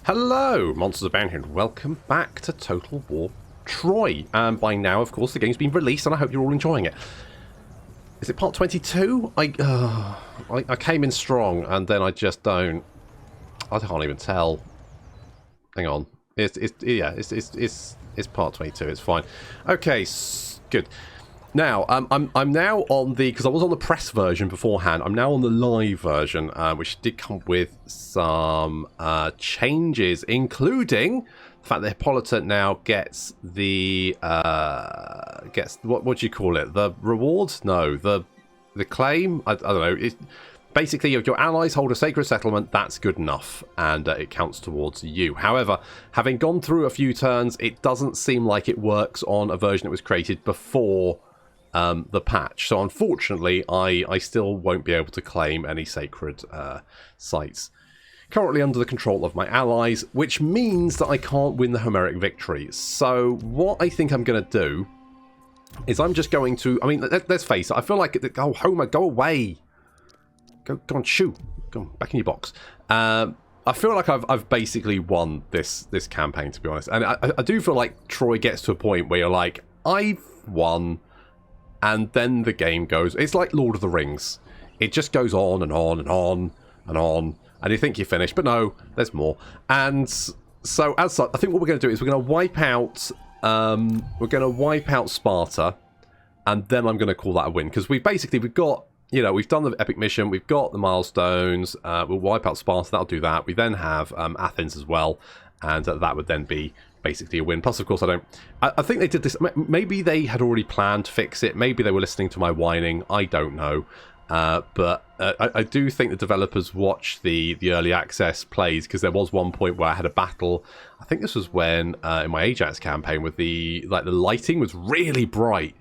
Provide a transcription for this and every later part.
Hello, Monsters of Bounty, and welcome back to Total War Troy. And by now, of course, the game's been released, and I hope you're all enjoying it. Is it part 22? I came in strong, and then I just don't. I can't even tell. Hang on. It's part 22. It's fine. Okay, good. Now, I'm now on the, because I was on the press version beforehand, I'm now on the live version, which did come with some changes, including the fact that Hippolyta now gets the, what do you call it? The reward? No, the claim? I don't know. Basically, if your allies hold a sacred settlement, that's good enough, and it counts towards you. However, having gone through a few turns, it doesn't seem like it works on a version that was created before the patch. So unfortunately, I still won't be able to claim any sacred sites. Currently under the control of my allies, which means that I can't win the Homeric victory. So what I think I'm going to do is I'm just going to, I mean, let's face it, I feel like, oh, Homer, go away. Go on, shoot. Go on, back in your box. I feel like I've basically won this campaign, to be honest. And I do feel like Troy gets to a point where you're like, I've won. And then the game goes, it's like Lord of the Rings. It just goes on and on and on and on. And you think you're finished, but no, there's more. And so as such, I think what we're going to do is we're going to wipe out Sparta. And then I'm going to call that a win. Because we've got, you know, we've done the epic mission, we've got the milestones, we'll wipe out Sparta, that'll do that. We then have Athens as well. And that would then be basically a win. Plus, of course, I think they did this. Maybe they had already planned to fix it. Maybe they were listening to my whining. I don't know. But I do think the developers watched the early access plays, because there was one point where I had a battle. I think this was when in my Ajax campaign, with the lighting was really bright.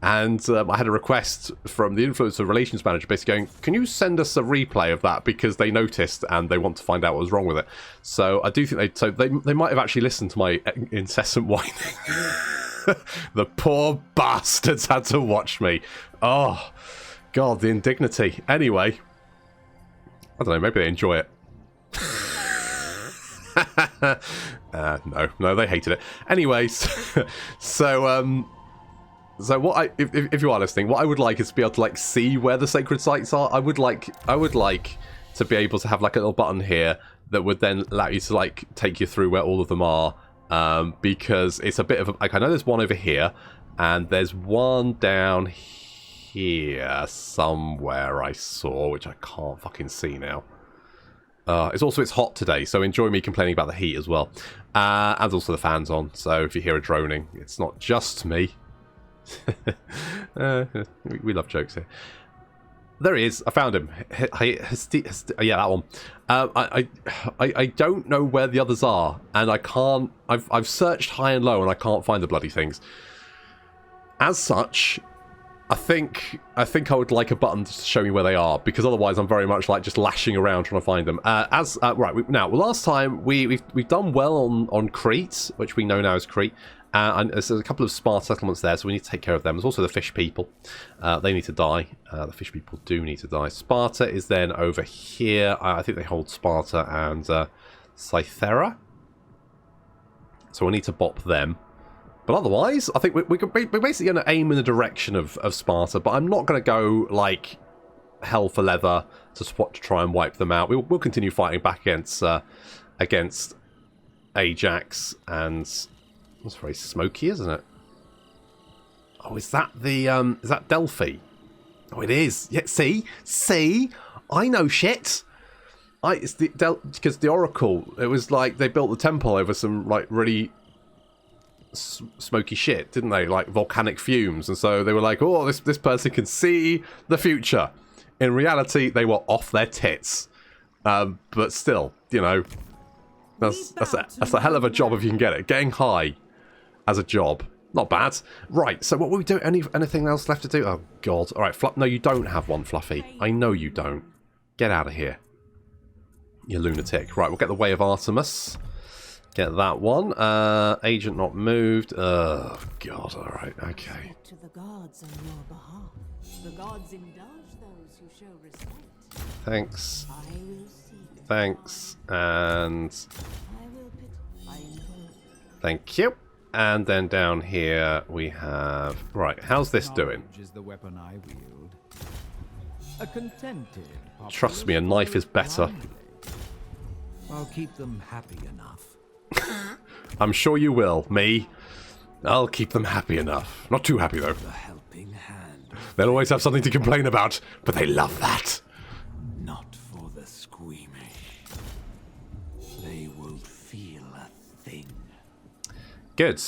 And I had a request from the influencer relations manager basically going, can you send us a replay of that? Because they noticed and they want to find out what was wrong with it. So I do think they might have actually listened to my incessant whining. The poor bastards had to watch me. Oh, God, the indignity. Anyway, I don't know, maybe they enjoy it. No, they hated it. Anyway, so what if you are listening, what I would like is to be able to like see where the sacred sites are. I would like to be able to have like a little button here that would then allow you to like take you through where all of them are, because it's a bit of a, like, I know there's one over here and there's one down here somewhere I saw, which I can't fucking see now. It's hot today, so enjoy me complaining about the heat as well, and also the fans on, so if you hear a droning, it's not just me. We love jokes here. There he is. I found him. Yeah, that one. I don't know where the others are, and I can't. I've searched high and low, and I can't find the bloody things. As such, I think I would like a button to show me where they are, because otherwise I'm very much like just lashing around trying to find them. Last time we've done well on Crete, which we know now as Crete. And there's a couple of Sparta settlements there, so we need to take care of them. There's also the fish people. They need to die. The fish people do need to die. Sparta is then over here. I think they hold Sparta and Cythera. So we need to bop them. But otherwise, I think we're basically going to aim in the direction of Sparta, but I'm not going to go like hell for leather to try and wipe them out. We'll continue fighting back against Ajax, and it's very smoky, isn't it? Oh, is that Delphi? Oh, it is. Yeah, see, I know shit. It's because the Oracle. It was like they built the temple over some like really smoky shit, didn't they? Like volcanic fumes, and so they were like, oh, this person can see the future. In reality, they were off their tits. But still, you know, that's a hell of a job if you can get it. Getting high as a job, not bad. Right, so what will we do? Anything else left to do? Oh God! All right, no, you don't have one, Fluffy. I know you don't. Get out of here, you lunatic. Right, we'll get the Way of Artemis. Get that one. Agent not moved. Oh God! All right, okay. To the gods on your behalf. The gods indulge those who show respect. Thanks. I will see. Thanks. And Thank you. And then down here we have... Right, how's this doing? Is the weapon I wield. A contented Trust me, a knife is better. I'll keep them happy enough. I'm sure you will, me. I'll keep them happy enough. Not too happy, though. The helping hand. They'll always have something to complain about, but they love that. Not for the squeamish. They won't feel a thing. Good.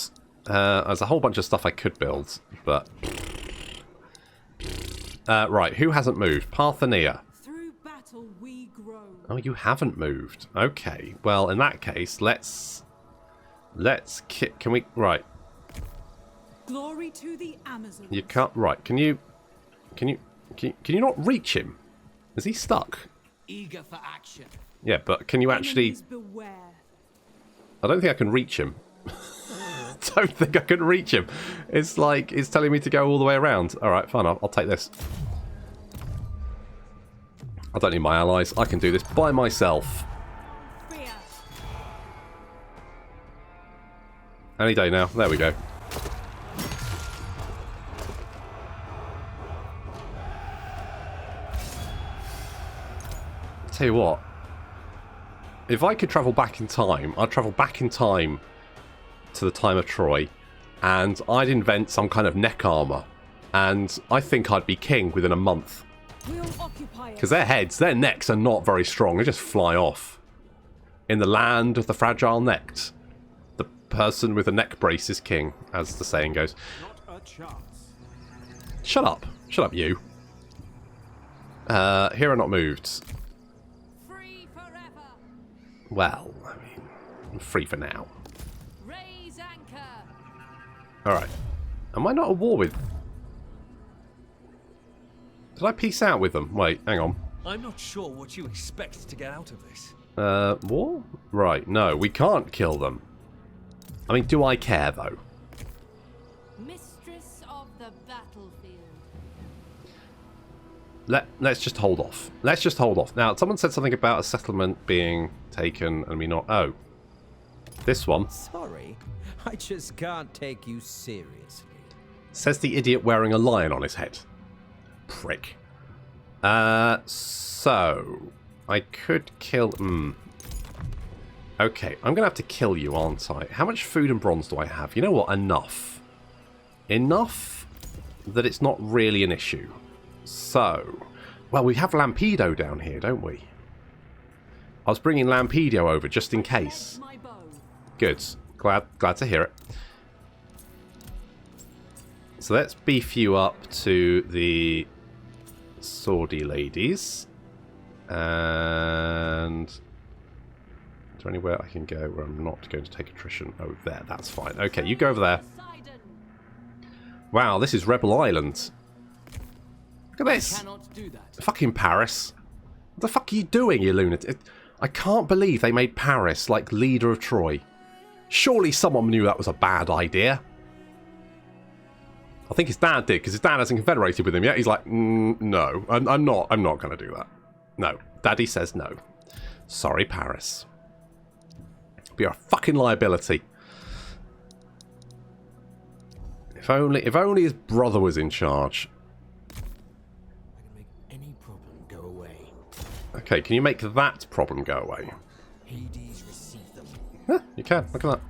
There's a whole bunch of stuff I could build, but... right, who hasn't moved? Parthenia. Through battle we grow. Oh, you haven't moved. Okay. Well, in that case, let's can we... Right. Glory to the Amazons. You can't... Right, can you not reach him? Is he stuck? Eager for action. Yeah, but can you actually... Enemies beware. I don't think I can reach him. Don't think I can reach him. It's like, it's telling me to go all the way around. Alright, fine, I'll take this. I don't need my allies. I can do this by myself. Fear. Any day now. There we go. Tell you what. If I could travel back in time, I'd travel back in time to the time of Troy, and I'd invent some kind of neck armor, and I think I'd be king within a month. We'll occupy it. Because their necks are not very strong. They just fly off. In the land of the fragile necked, the person with a neck brace is king, as the saying goes. Not a chance. Shut up. Shut up, you. Here are not moved. Free forever. Well, I mean, I'm free for now. Raise anchor. Alright. Am I not at war with... Did I peace out with them? Wait, hang on. I'm not sure what you expect to get out of this. War? Right, no, we can't kill them. I mean, do I care, though? Mistress of the battlefield. Let's just hold off. Let's just hold off. Now, someone said something about a settlement being taken and me not... Oh. This one. Sorry, I just can't take you seriously. Says the idiot wearing a lion on his head. Prick. So... I could kill... Okay, I'm going to have to kill you, aren't I? How much food and bronze do I have? You know what? Enough. Enough that it's not really an issue. So... Well, we have Lampedo down here, don't we? I was bringing Lampedo over just in case. My bow. Good. Glad to hear it. So let's beef you up to the swordy ladies. And is there anywhere I can go where I'm not going to take attrition? Oh, there. That's fine. Okay, you go over there. Wow, this is Rebel Island. Look at this. Cannot do that. Fucking Paris. What the fuck are you doing, you lunatic? I can't believe they made Paris, like, leader of Troy. Surely someone knew that was a bad idea. I think his dad did, because his dad hasn't confederated with him yet. He's like, no, I'm not going to do that. No, Daddy says no. Sorry, Paris. Be a fucking liability. If only his brother was in charge. I can make any problem go away. Okay, can you make that problem go away? Hades receive them. Yeah, you can. Look at that.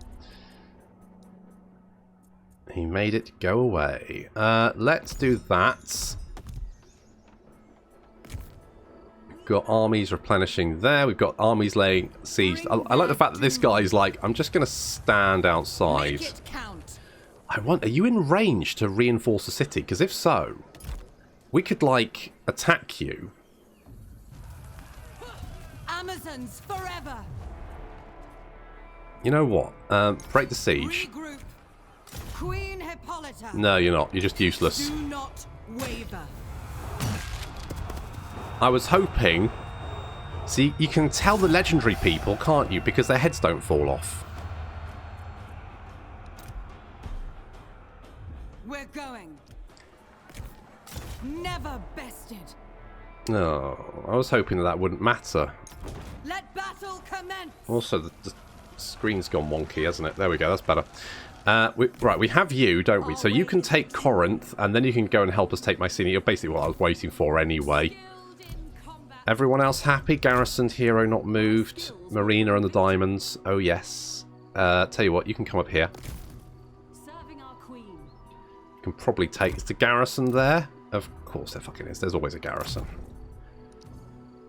He made it go away. Let's do that. Got armies replenishing there. We've got armies laying siege. I like the fact that this guy's like, I'm just going to stand outside. Make it count. Are you in range to reinforce the city? Because if so, we could, like, attack you. Amazons forever. You know what? Break the siege. Regroup. Queen Hippolyta. No, you're not. You're just useless. Do not waver. I was hoping... See, you can tell the legendary people, can't you? Because their heads don't fall off. We're going. Never bested. No, I was hoping that wouldn't matter. Let battle commence. Also, Screen's gone wonky, hasn't it? There we go, that's better. Right, we have you, don't we? So you can take Corinth, and then you can go and help us take Mycenae. You're basically what I was waiting for anyway. Everyone else happy? Garrisoned, hero not moved. Marina and the diamonds. Oh, yes. Tell you what, you can come up here. Serving our queen. You can probably take... Is the garrison there? Of course there fucking is. There's always a garrison.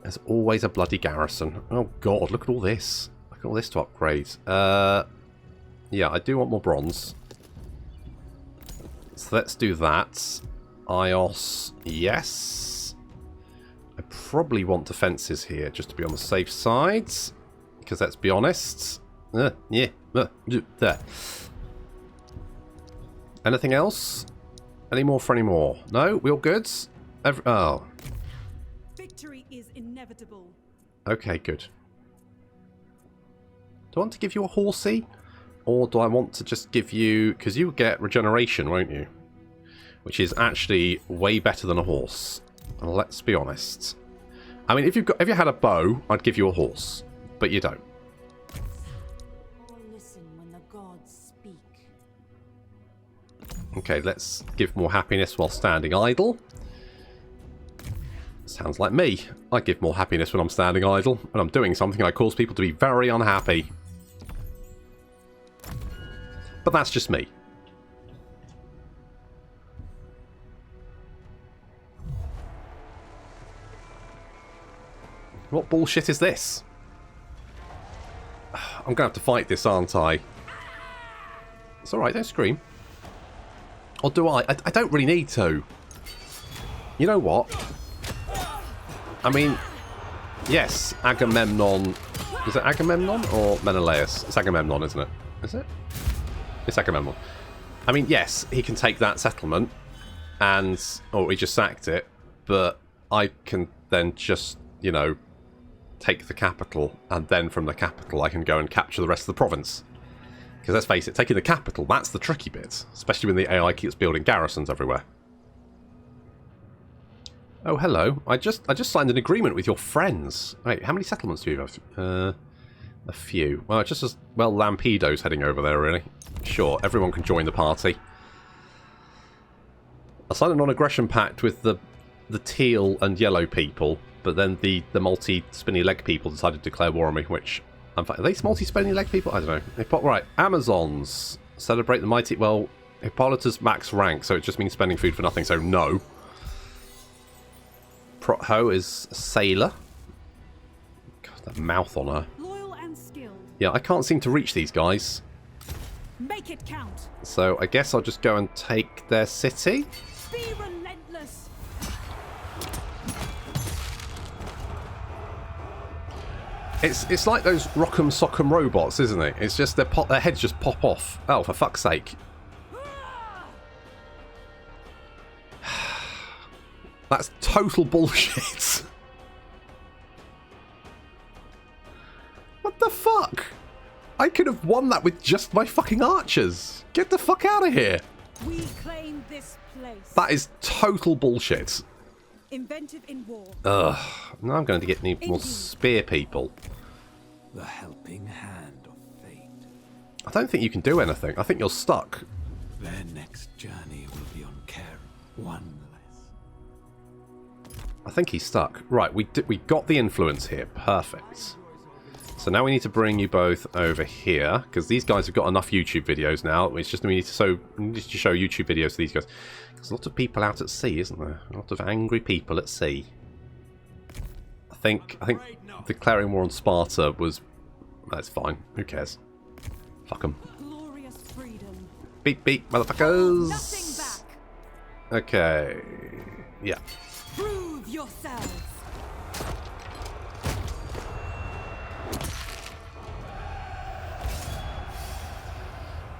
There's always a bloody garrison. Oh, God, look at all this. Look at all this to upgrade. Yeah, I do want more bronze. So let's do that. Ios, yes. I probably want defences here, just to be on the safe side. Because let's be honest. There. Anything else? Any more for any more? No? We all good? Oh. Victory is inevitable. Okay, good. Do I want to give you a horsey? Or do I want to just give you... Because you get regeneration, won't you? Which is actually way better than a horse. Let's be honest. I mean, if you had a bow, I'd give you a horse. But you don't. All listen when the gods speak. Okay, let's give more happiness while standing idle. Sounds like me. I give more happiness when I'm standing idle. When I'm doing something, I cause people to be very unhappy. But that's just me. What bullshit is this? I'm going to have to fight this, aren't I? It's alright, don't scream. Or do I? I don't really need to. You know what? I mean, yes, Agamemnon... Is it Agamemnon or Menelaus? It's Agamemnon, isn't it? Is it? It's Agamemnon. I mean, yes, he can take that settlement, and... Or he just sacked it, but I can then just, you know, take the capital, and then from the capital I can go and capture the rest of the province. Because let's face it, taking the capital, that's the tricky bit. Especially when the AI keeps building garrisons everywhere. Oh, hello. I just signed an agreement with your friends. Wait, how many settlements do you have? A few. Well, just as well Lampedo's heading over there, really. Sure, everyone can join the party. I signed a non-aggression pact with the teal and yellow people, but then the multi-spinny leg people decided to declare war on me, which... Are they multi-spinny leg people? I don't know. Right, Amazons. Celebrate the mighty... Well, Hippolyta's max rank, so it just means spending food for nothing, so no. Protho is a sailor. God, that mouth on her. Loyal and skilled. Yeah, I can't seem to reach these guys. Make it count. So I guess I'll just go and take their city. Be relentless. It's like those Rock'em Sock'em robots, isn't it? It's just their heads just pop off. Oh, for fuck's sake. That's total bullshit. What the fuck? I could have won that with just my fucking archers. Get the fuck out of here. We claim this place. That is total bullshit. Inventive in war. Ugh. Now I'm going to get more spear people. The helping hand of fate. I don't think you can do anything. I think you're stuck. Their next journey will be on care, one less. I think he's stuck. Right, we got the influence here. Perfect. So now we need to bring you both over here, because these guys have got enough YouTube videos now. It's just we need to show YouTube videos to these guys. There's a lot of people out at sea, isn't there? A lot of angry people at sea. I think declaring war on Sparta was... That's fine. Who cares? Fuck them. Glorious freedom. Beep beep, motherfuckers. Nothing back. Okay. Yeah. Prove yourselves.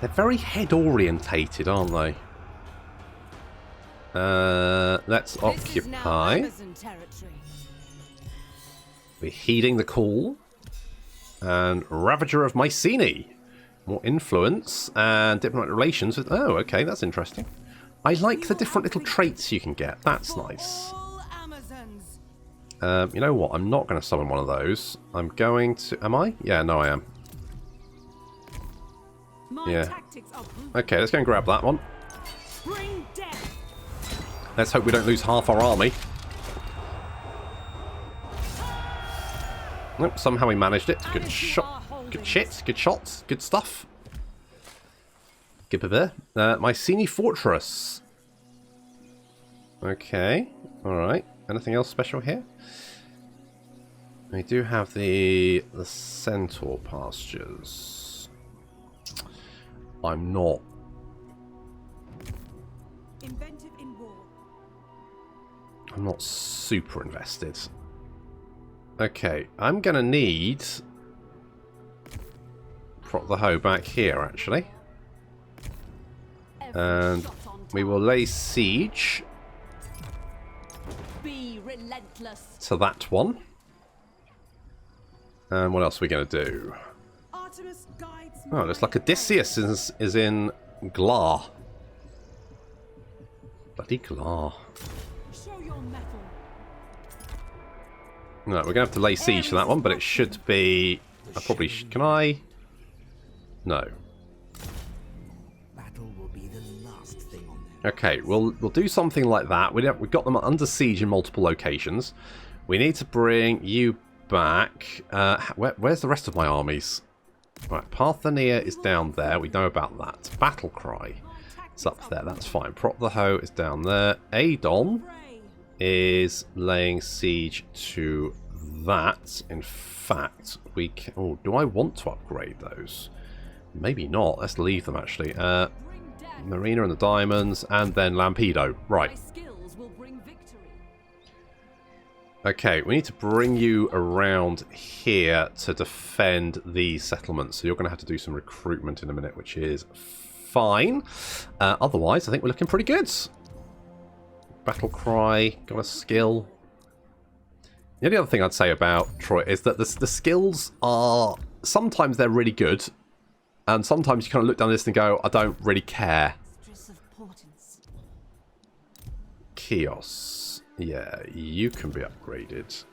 They're very head-orientated, aren't they? Let's occupy. We're heeding the call. And Ravager of Mycenae. More influence and diplomatic relations with... Oh, okay, that's interesting. I like the different little traits you can get. That's nice. You know what? I'm not going to summon one of those. I'm going to... Am I? Yeah, no, I am. My Yeah. tactics are brutal. Okay, let's go and grab that one. Bring death. Let's hope we don't lose half our army. Nope, somehow we managed it. Good shot. Good shit. Good shots. Good stuff. Good there. Mycenae Fortress. Okay. Alright. Anything else special here? We do have the centaur pastures. I'm not. Inventive in war. I'm not super invested. Okay, I'm gonna need prop the hoe back here actually. And we will lay siege Be relentless. to that one. And what else are we going to do? Artemis guides Oh, it looks like Odysseus is in Glar. Bloody Glar. Show your mettle. No, we're going to have to lay siege to that one, but it should be... I probably... Can I? No. Battle will be the last thing on their Okay, we'll do something like that. We've got them under siege in multiple locations. We need to bring you back. Where's the rest of my armies? Right, Parthenia is down there. We know about that. Battle Cry is up there. That's fine. Prop the Hoe is down there. Adon is laying siege to that. In fact, we can... Oh, do I want to upgrade those? Maybe not. Let's leave them, actually. Marina and the Diamonds, and then Lampedo. Right. My skills will bring victory. Okay, we need to bring you around here to defend these settlements. So you're going to have to do some recruitment in a minute, which is fine. Otherwise, I think we're looking pretty good. Battle Cry, got a skill. The only other thing I'd say about Troy is that the skills are... Sometimes they're really good, and sometimes you kind of look down this and go, I don't really care. Mistress of portents. Chaos. Yeah, you can be upgraded.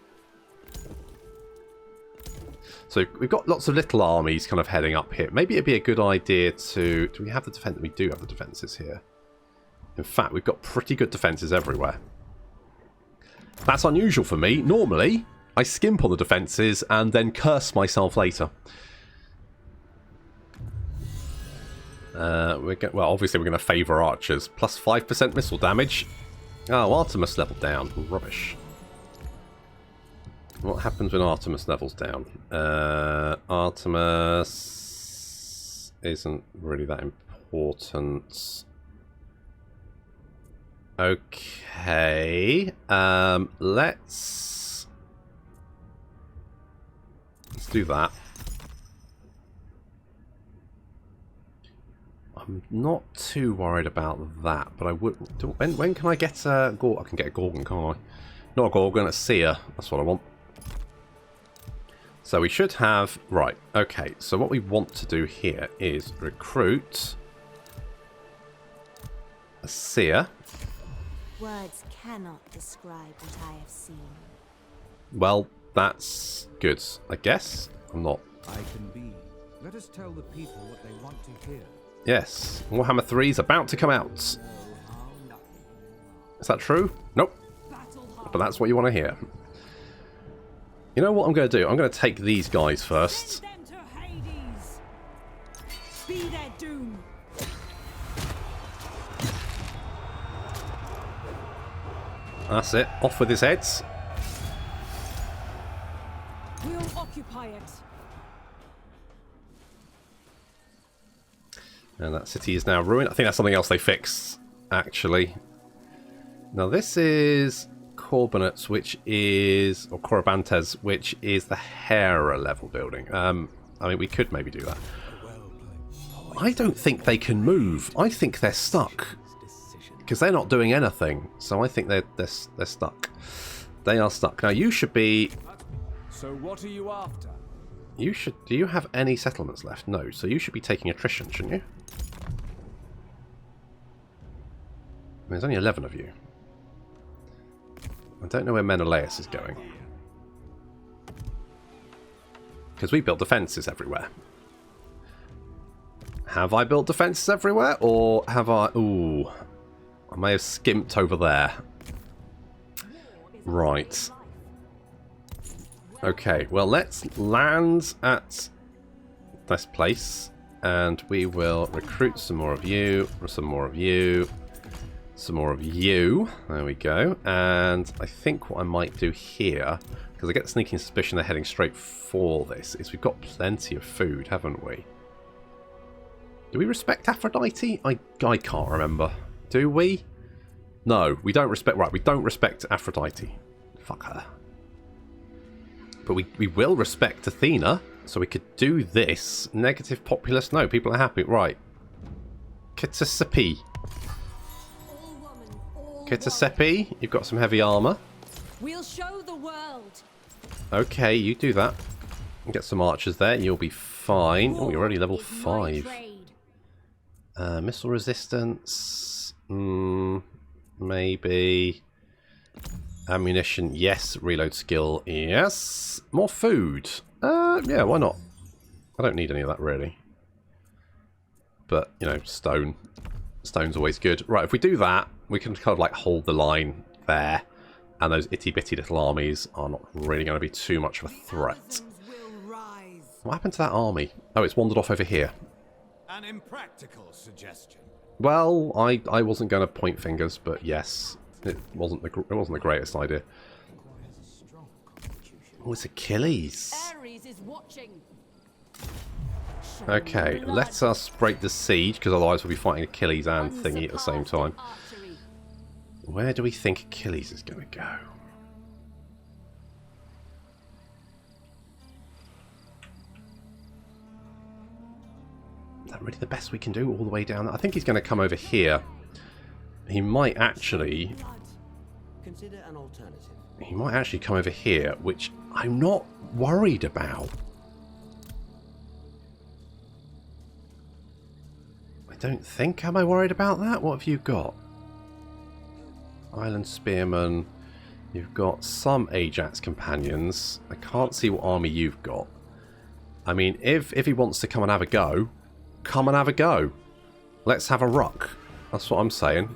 So we've got lots of little armies kind of heading up here. Maybe it'd be a good idea to... Do we have the defense? We do have the defenses here. In fact, we've got pretty good defenses everywhere. That's unusual for me. Normally, I skimp on the defenses and then curse myself later. Well, obviously we're going to favour archers. Plus 5% missile damage. Oh, Artemis leveled down. Rubbish. What happens when Artemis levels down? Artemis isn't really that important. Okay. Let's do that. I'm not too worried about that, but I would... When can I get a... I can get a Gorgon, can't I? Not a Gorgon, a Seer. That's what I want. So we should have... Right, okay. So what we want to do here is recruit a Seer. Words cannot describe what I have seen. Well, that's good, I guess. I'm not... I can be. Let us tell the people what they want to hear. Yes, Warhammer 3 is about to come out. Is that true? Nope. But that's what you want to hear. You know what I'm going to do? I'm going to take these guys first. Send them to Hades. Be their doom. That's it. Off with his heads. We'll occupy it. And that city is now ruined. I think that's something else they fixed, actually. Now this is Corbinets, which is... Or Corybantes, which is the Hera level building. I mean, we could maybe do that. I don't think they can move. I think they're stuck. Because they're not doing anything. So I think they're stuck. They are stuck. Now you should be... So what are you after? You should... Do you have any settlements left? No. So you should be taking attrition, shouldn't you? There's only 11 of you. I don't know where Menelaus is going. Because we built defences everywhere. Have I built defences everywhere, or have I... Ooh, I may have skimped over there. Right. Okay, well, let's land at this place, and we will recruit some more of you, some more of you, some more of you. There we go. And I think what I might do here, because I get the sneaking suspicion they're heading straight for this, is we've got plenty of food, haven't we? Do we respect Aphrodite? I can't remember. Do we? No, we don't respect... Right, we don't respect Aphrodite. Fuck her. But we will respect Athena, so we could do this. Negative populace? No, people are happy. Right. Kitasepi. Kitasepi, you've got some heavy armour. We'll show the world. Okay, you do that. Get some archers there, you'll be fine. Oh, you're already level 5. Missile resistance, maybe. Ammunition, yes. Reload skill, yes. More food. Yeah, why not? I don't need any of that, really. But, you know, stone. Stone's always good. Right, if we do that, we can kind of, like, hold the line there. And those itty-bitty little armies are not really going to be too much of a threat. What happened to that army? Oh, it's wandered off over here. An impractical suggestion. Well, I wasn't going to point fingers, but yes, it wasn't the greatest idea. Oh, it's Achilles. Ares is watching. Okay, let us break the siege, because otherwise we'll be fighting Achilles and Thingy at the same time. Where do we think Achilles is going to go? Is that really the best we can do all the way down there? I think he's going to come over here. He might actually... Consider an alternative. He might actually come over here, which I'm not worried about. I don't think. Am I worried about that? What have you got? Island Spearmen. You've got some Ajax companions. I can't see what army you've got. I mean, if he wants to come and have a go, come and have a go. Let's have a ruck. That's what I'm saying.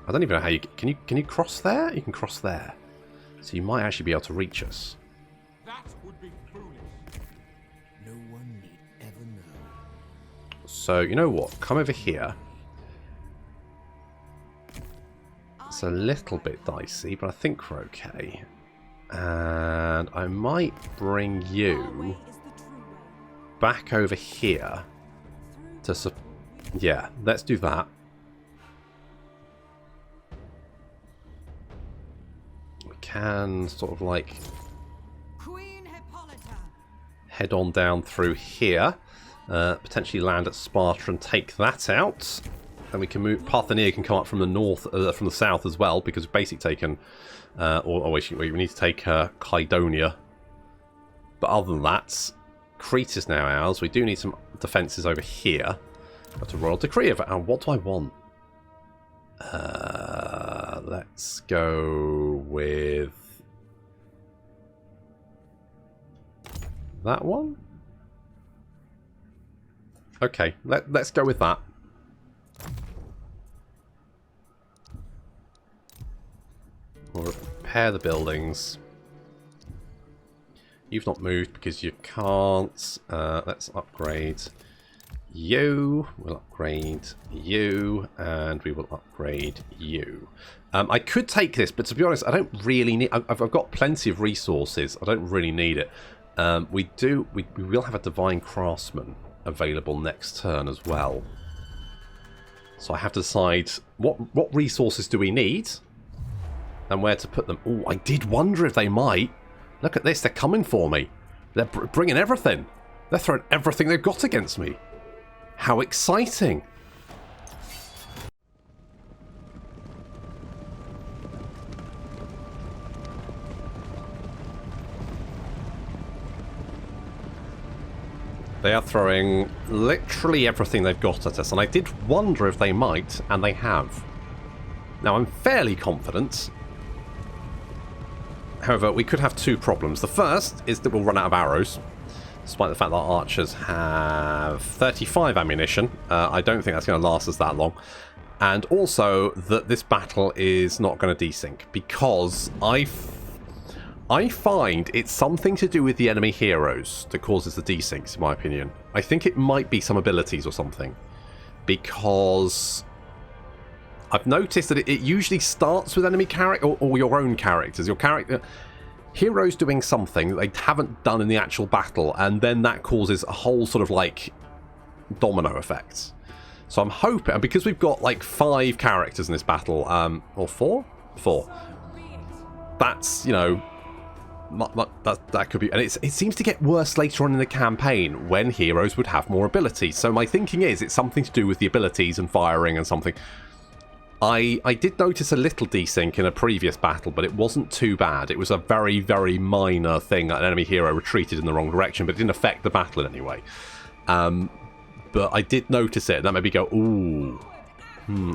I don't even know how you... Can you cross there? You can cross there. So you might actually be able to reach us. That would be foolish. No one need ever know. So, you know what? Come over here. It's a little bit dicey, but I think we're okay. And I might bring you back over here to... Yeah, let's do that. We can sort of like Queen Hippolyta. head on down through here. Potentially land at Sparta and take that out. And we can move... Parthenia can come up from the north, from the south as well, because we've basically taken... we need to take Kydonia. But other than that, Crete is now ours. We do need some defences over here. Got a royal decree of it. And what do I want? Let's go with... that one? Okay, let's go with that. We'll repair the buildings. You've not moved because you can't. Let's upgrade you. We'll upgrade you. And we will upgrade you. I could take this, but to be honest, I don't really need... I've got plenty of resources. I don't really need it. We will have a Divine Craftsman available next turn as well. So I have to decide what resources do we need and where to put them. Oh, I did wonder if they might. Look at this, they're coming for me. They're bringing everything. They're throwing everything they've got against me. How exciting. They are throwing literally everything they've got at us, and I did wonder if they might, and they have. Now, I'm fairly confident. However, we could have two problems. The first is that we'll run out of arrows. despite the fact that our archers have 35 ammunition. I don't think that's going to last us that long. And also that this battle is not going to desync, because I find it's something to do with the enemy heroes that causes the desyncs, in my opinion. I think it might be some abilities or something, because I've noticed that it usually starts with enemy character or your own characters. Your character heroes doing something that they haven't done in the actual battle, and then that causes a whole sort of like domino effect. So I'm hoping, because we've got like 5 characters in this battle, or 4? 4. That's, you know, that could be, and it seems to get worse later on in the campaign when heroes would have more abilities. So my thinking is it's something to do with the abilities and firing and something. I did notice a little desync in a previous battle, but it wasn't too bad. It was a very, very minor thing that an enemy hero retreated in the wrong direction, but it didn't affect the battle in any way. But I did notice it, and that made me go, ooh.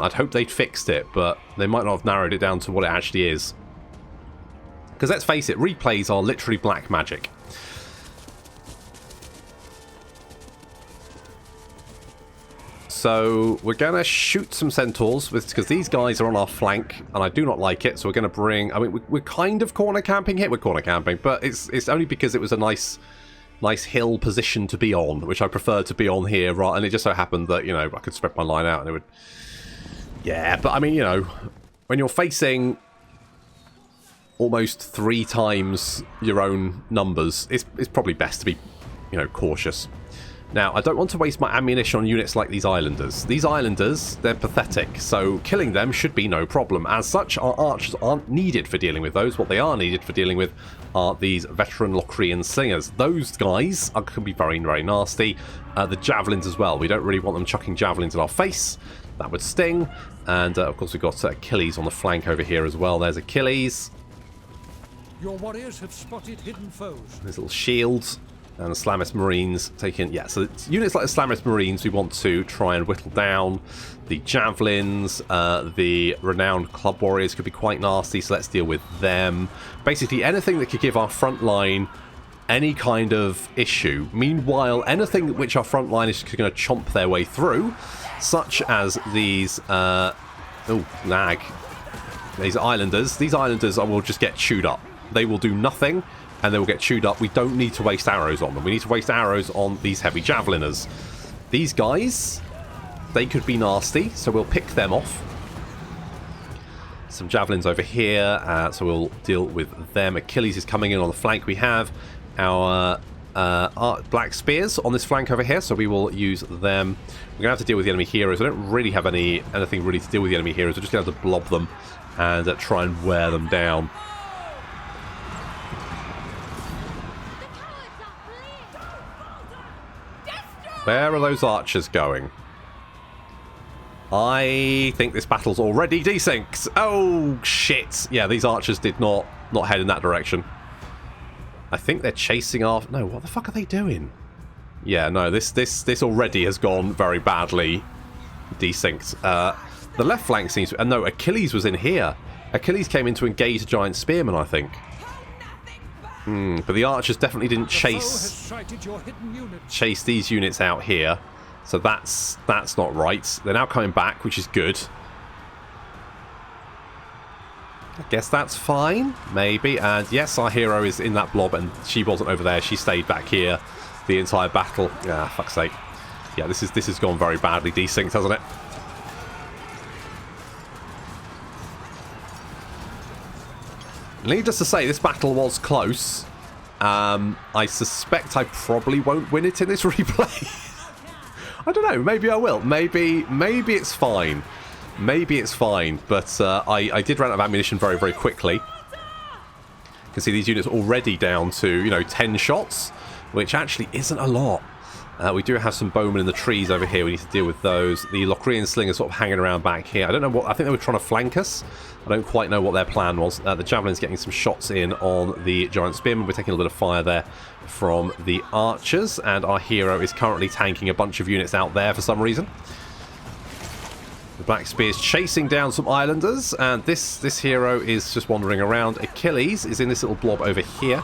I'd hope they'd fixed it, but they might not have narrowed it down to what it actually is. Because let's face it, replays are literally black magic. So we're going to shoot some centaurs, because these guys are on our flank, and I do not like it, so we're going to bring... I mean, we're kind of corner camping here. We're corner camping, but it's only because it was a nice hill position to be on, which I prefer to be on here, right? And it just so happened that, you know, I could spread my line out and it would... Yeah, but I mean, you know, when you're facing almost 3 times your own numbers, it's probably best to be, you know, cautious. Now, I don't want to waste my ammunition on units like these islanders. These islanders, they're pathetic, so killing them should be no problem. As such, our archers aren't needed for dealing with those. What they are needed for dealing with are these veteran Locrian slingers. Those guys can be very, very nasty. The javelins as well. We don't really want them chucking javelins in our face. That would sting. And, of course, we've got Achilles on the flank over here as well. There's Achilles. Your warriors have spotted hidden foes. There's little shields. And the Slamis Marines taking... Yeah, so it's units like the Slamis Marines we want to try and whittle down. The Javelins, the Renowned Club Warriors could be quite nasty, so let's deal with them. Basically, anything that could give our front line any kind of issue. Meanwhile, anything which our front line is going to chomp their way through, such as these... oh, lag. These islanders. These islanders will just get chewed up. They will do nothing, and they will get chewed up. We don't need to waste arrows on them. We need to waste arrows on these heavy javeliners. These guys, they could be nasty, so we'll pick them off. Some javelins over here, so we'll deal with them. Achilles is coming in on the flank. We have our black spears on this flank over here, so we will use them. We're going to have to deal with the enemy heroes. I don't really have anything really to deal with the enemy heroes. We're just going to have to blob them and try and wear them down. Where are those archers going? I think this battle's already desynced. Oh, shit. Yeah, these archers did not head in that direction. I think they're chasing after... No, what the fuck are they doing? Yeah, no, this already has gone very badly desynced. The left flank seems... no, Achilles was in here. Achilles came in to engage a giant spearman, I think. But the archers definitely didn't chase these units out here, so that's not right. They're now coming back, which is good. I guess that's fine, maybe. And yes, our hero is in that blob, and she wasn't over there. She stayed back here the entire battle. Ah, fuck's sake. Yeah, this has gone very badly desynced, hasn't it? Needless to say, this battle was close. I suspect I probably won't win it in this replay. I don't know. Maybe I will. Maybe it's fine. Maybe it's fine. But I did run out of ammunition very, very quickly. You can see these units already down to, you know, 10 shots, which actually isn't a lot. We do have some bowmen in the trees over here. We need to deal with those. The Locrian slingers sort of hanging around back here. I don't know what... I think they were trying to flank us. I don't quite know what their plan was. The Javelin's getting some shots in on the Giant Spearman. We're taking a little bit of fire there from the archers. And our hero is currently tanking a bunch of units out there for some reason. The Black Spear's chasing down some islanders. And this hero is just wandering around. Achilles is in this little blob over here.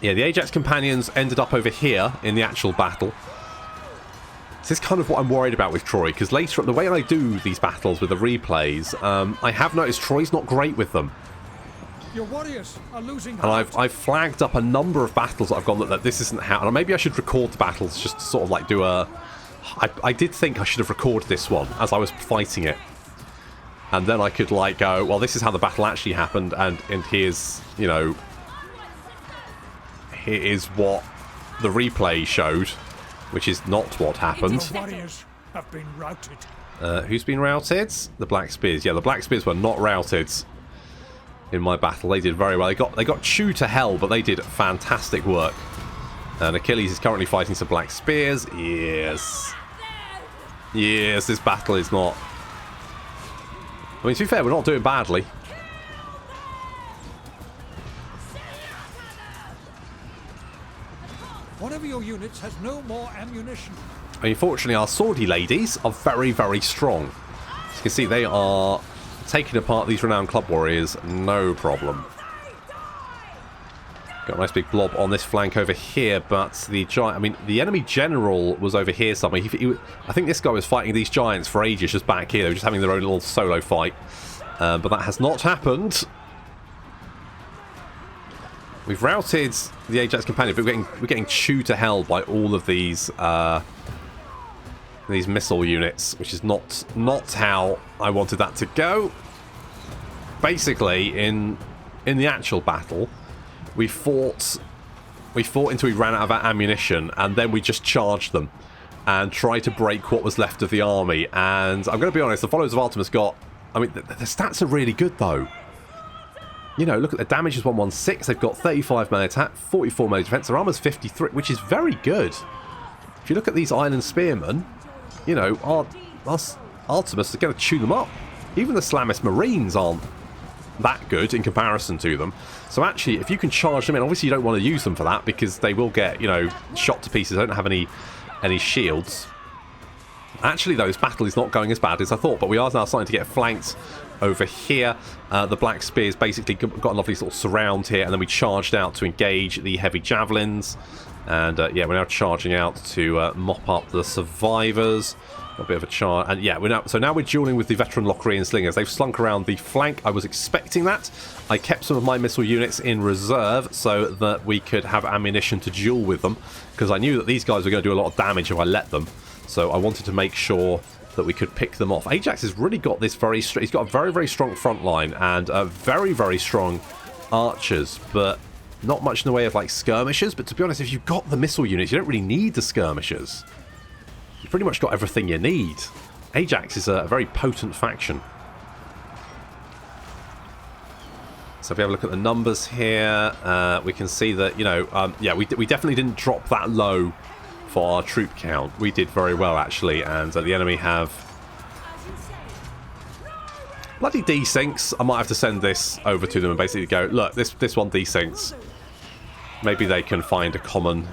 Yeah, the Ajax companions ended up over here in the actual battle. This is kind of what I'm worried about with Troy, because later, the way I do these battles with the replays, I have noticed Troy's not great with them. Your warriors are losing. And I've flagged up a number of battles that I've gone that this isn't how. And maybe I should record the battles just to sort of like do a. I did think I should have recorded this one as I was fighting it, and then I could like go, well, this is how the battle actually happened, and here's, you know, here is what the replay showed, which is not what happened. Your warriors have been routed. Who's been routed? The Black Spears. Yeah, the Black Spears were not routed in my battle. They did very well. They got chewed to hell, but they did fantastic work. And Achilles is currently fighting some Black Spears. Yes. Yes, this battle is not... I mean, to be fair, we're not doing badly. One of your units has no more ammunition. Unfortunately, our swordy ladies are very, very strong. As you can see, they are taking apart these renowned club warriors, no problem. Got a nice big blob on this flank over here, but the giant... I mean, the enemy general was over here somewhere. I think this guy was fighting these giants for ages just back here. They were just having their own little solo fight. But that has not happened. We've routed the Ajax Companion, but we're getting chewed to hell by all of these missile units, which is not how I wanted that to go. Basically, in the actual battle, we fought until we ran out of our ammunition, and then we just charged them and tried to break what was left of the army. And I'm going to be honest, the followers of Artemis got... I mean, the stats are really good, though. You know, look at the damage is 116. They've got 35 melee attack, 44 melee defense. Their armor's 53, which is very good. If you look at these Island Spearmen, you know, Artemis are going to chew them up. Even the Slamis Marines aren't that good in comparison to them. So actually, if you can charge them in, obviously you don't want to use them for that because they will get, you know, shot to pieces. They don't have any shields. Actually, though, this battle is not going as bad as I thought, but we are now starting to get flanked over here. The Black Spears basically got a lovely sort of surround here, and then we charged out to engage the heavy javelins. And yeah, we're now charging out to mop up the survivors. A bit of a charge, and yeah, now we're dueling with the veteran Locrian slingers. They've slunk around the flank. I was expecting that. I kept some of my missile units in reserve so that we could have ammunition to duel with them, because I knew that these guys were going to do a lot of damage if I let them. So I wanted to make sure that we could pick them off. Ajax has really got this he's got a very, very strong front line and very, very strong archers, but not much in the way of like skirmishers. But to be honest, if you've got the missile units, you don't really need the skirmishers. You've pretty much got everything you need. Ajax is a very potent faction. So if we have a look at the numbers here, we can see that, you know, yeah, we definitely didn't drop that low for our troop count. We did very well, actually, and the enemy have... bloody desyncs. I might have to send this over to them and basically go, look, this one desyncs. Maybe they can find a common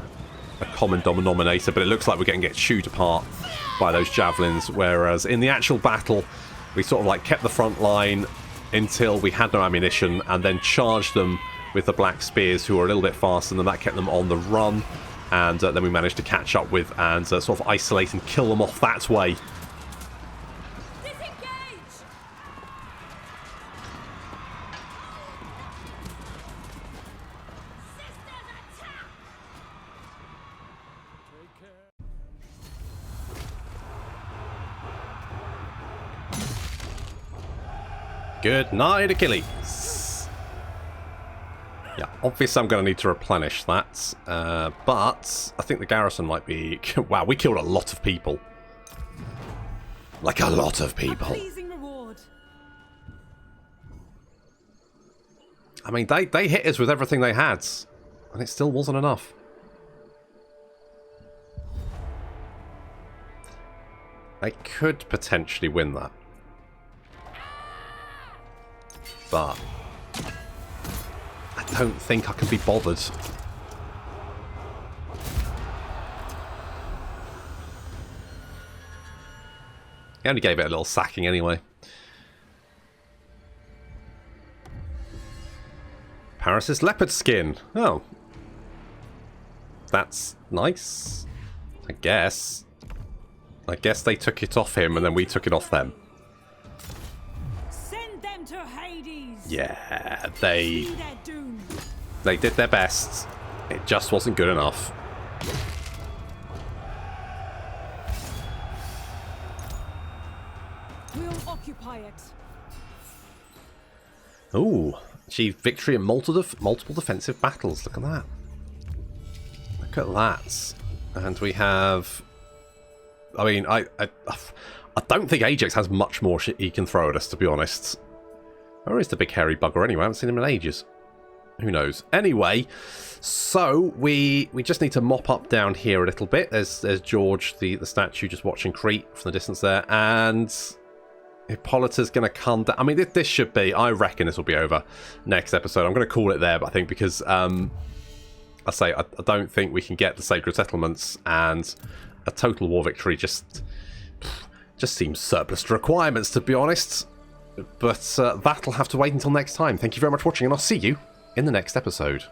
denominator, but it looks like we're getting chewed apart by those javelins, whereas in the actual battle we sort of like kept the front line until we had no ammunition and then charged them with the Black Spears, who were a little bit faster, and then that kept them on the run, and then we managed to catch up with and sort of isolate and kill them off that way. Good night, Achilles. Yeah, obviously I'm going to need to replenish that, but I think the garrison might be... wow, we killed a lot of people. Like a lot of people. Pleasing reward. I mean, they hit us with everything they had, and it still wasn't enough. They could potentially win that. But I don't think I can be bothered. He only gave it a little sacking anyway. Paris's leopard skin. Oh. that's nice. I guess. I guess they took it off him and then we took it off them. Send them to Hades. Yeah, See their doom. they did their best. It just wasn't good enough. We'll occupy it. Ooh, achieved victory in multiple defensive battles. Look at that. Look at that. And we have... I mean, I don't think Ajax has much more shit he can throw at us, to be honest. Where is the big hairy bugger anyway? I haven't seen him in ages. Who knows? Anyway, so we just need to mop up down here a little bit. There's George, the statue, just watching Crete from the distance there. And Hippolyta's going to come down. I mean, this should be... I reckon this will be over next episode. I'm going to call it there, but I think because... I don't think we can get the Sacred Settlements, and a total war victory just seems surplus to requirements, to be honest. But that'll have to wait until next time. Thank you very much for watching, and I'll see you in the next episode.